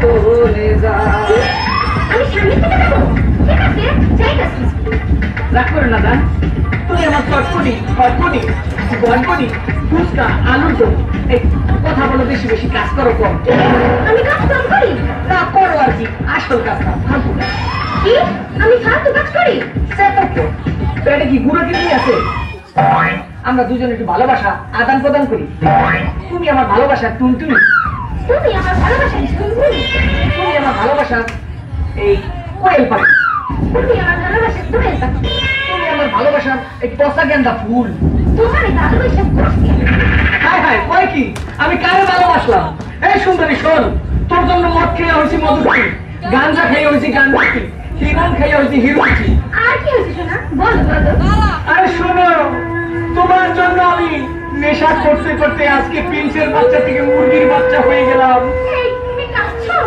চলে যায়। আমি সামনে থেকে যাবো, ঠিক আছে যাইতাছি। রাগ করে না দান, তুমি আমার চটপটি ফটপটি গনপটি ফুচকা আলুর দম এই কথা বলো, বেশি বেশি কাজ করো কম। আমি কাজ কম করি? না করো আর কি, আসল কাজটা ফালতু কাজ। কি আমি ফালতু কাজ করি? পেটে কি গুঁড়ো কিনে আছে? আমরা দুজন একটু ভালোবাসা আদান প্রদান করি। তুমি আমার ভালোবাসার টুনটুনি, তুমি আমার ভালোবাসা শুনবি? তুমি আমার ভালোবাসার এই কোয়েল পাখি, তুমি আমার ভালোবাসা দূরে থাকো। তুমি আমার ভালোবাসার এই পচা গেন্দা ফুল। তোমার ভালোবাসা করছি। হায় হায় কয় কি, আমি কারে ভালোবাসলাম? এই সুন্দরী শোন, তোর জন্য মদ খেয়ে হয়েছি মধুরকি, গাঞ্জা খেয়ে হয়েছি গাঞ্জাকি, হিরোইন খেয়ে হয়েছি হিরোইনকি। আর কি হয়েছে শোনা? বলো বলো। আরে শোনো, তোমার জন্য আমি নেশা করতে করতে আজকে প্রিন্সের বাচ্চা থেকে মুরগির বাচ্চা হয়ে গেলাম। এই তুমি কাঁদছো?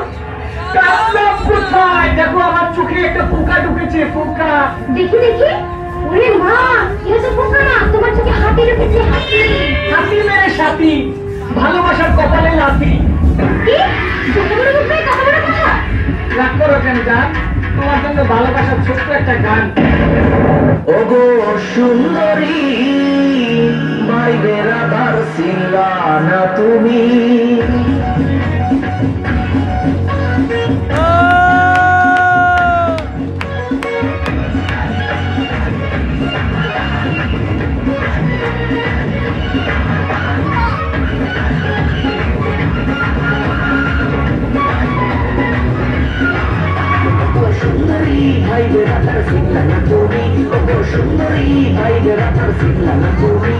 কাঁদলাম কোথায়? দেখো আমার চোখে একটা পোকা ঢুকেছে, পোকা। দেখি দেখি। ওরে মা, এটা তো পোকা না, তোমার চোখে হাতি ঢুকেছে। হাতি? হাতি মেরে সাথী, ভালোবাসার কপালে লাথি। কি যত বড় মুখ নাই কত বড় কথা? রাগ করো কেন গান, তোমার জন্য ভালোবাসার ছোট্ট একটা গান। ওগো সুন্দরী মাই বেড়াবার সিঙ্গানা তুমি, সুন্দরী ভাই বেড়াবার সিঙ্গানা তুমি, ওগো সুন্দরী ভাই বেড়াবার সিঙ্গানা তুমি।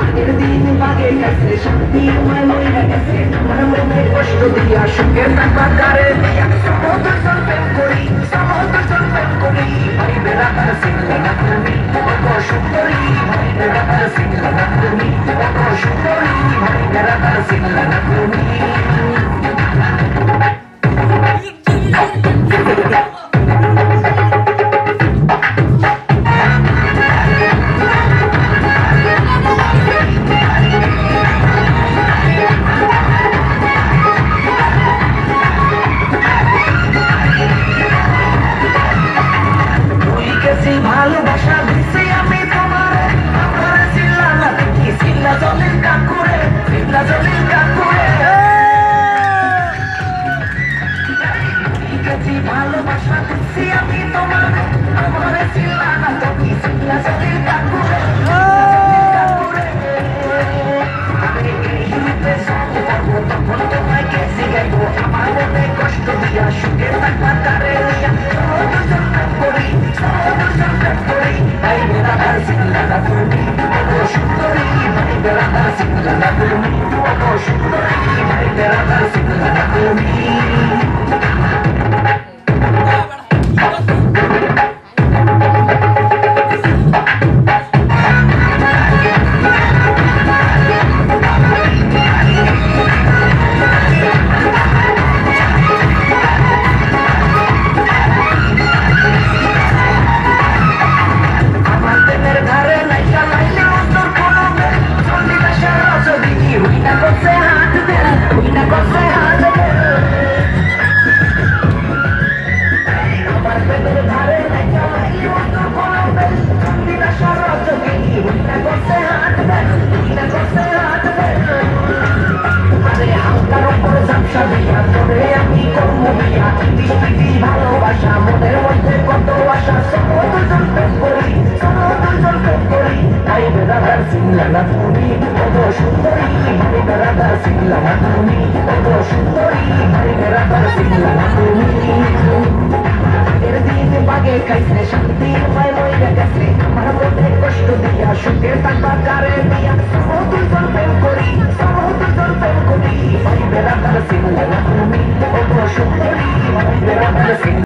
আগের দিন বাগে গেছে শান্তি তোমায় লইয়া গেছে, আমার মনে কষ্ট দিয়া সুখের টাকা কারে দিয়া সমুদ্র প্রেম করি, সমুদ্র প্রেম করি। ভাই বেড়াবার সিঙ্গানা তুমি, ওগো সুন্দরী ভাই বেড়াবার সিঙ্গানা তুমি, ওগো সুন্দরী ভাই বেড়াবার সিঙ্গানা তুমি। ভালোবাসা দিছি আমি তোমার, আমার সিল্লা না কি সিল্লা জলের কাকুরে, সিল্লা জলের কাকুরে। ভালোবাসা দিছি আমি তোমার, আমার সিল্লা না কি সিল্লা জলের কাকুরে, কাকুরে। আমি এই রূপে সঙ্গে থাকবো তখন তোমায় কেসে গাইবো, আমার মনে কষ্ট দিয়া সুখে থাকবা তারে দিয়া দুজন করি, দুজন করি। ভাই বেড়াবার সিঙ্গানা তুমি, ওগো সুন্দরী ভাই বেড়াবার সিঙ্গানা তুমি, ওগো সুন্দরী ভাই বেড়াবার সিঙ্গানা তুমি। ভালোবাসা মনের মধ্যে কত আশা, সমুদ্র প্রেম করি, সমুদ্র প্রেম করি। ভাই বেড়াবার সিঙ্গানা তুমি, ওগো সুন্দরী ভাই বেড়াবার সিঙ্গানা তুমি, ওগো সুন্দরী ভাই বেড়াবার সিঙ্গানা তুমি। আগের দিন বাগে খাইছে শান্তি তোমায় লইয়া গেছে, আমার মনে কষ্ট দিয়া সুখে থাকবা কারে দিয়া সমুদ্র প্রেম করি, সমুদ্র প্রেম করি। ভাই বেড়াবার সিঙ্গানা তুমি, ওগো সুন্দরী ভাই বেড়াবার সিঙ্গানা।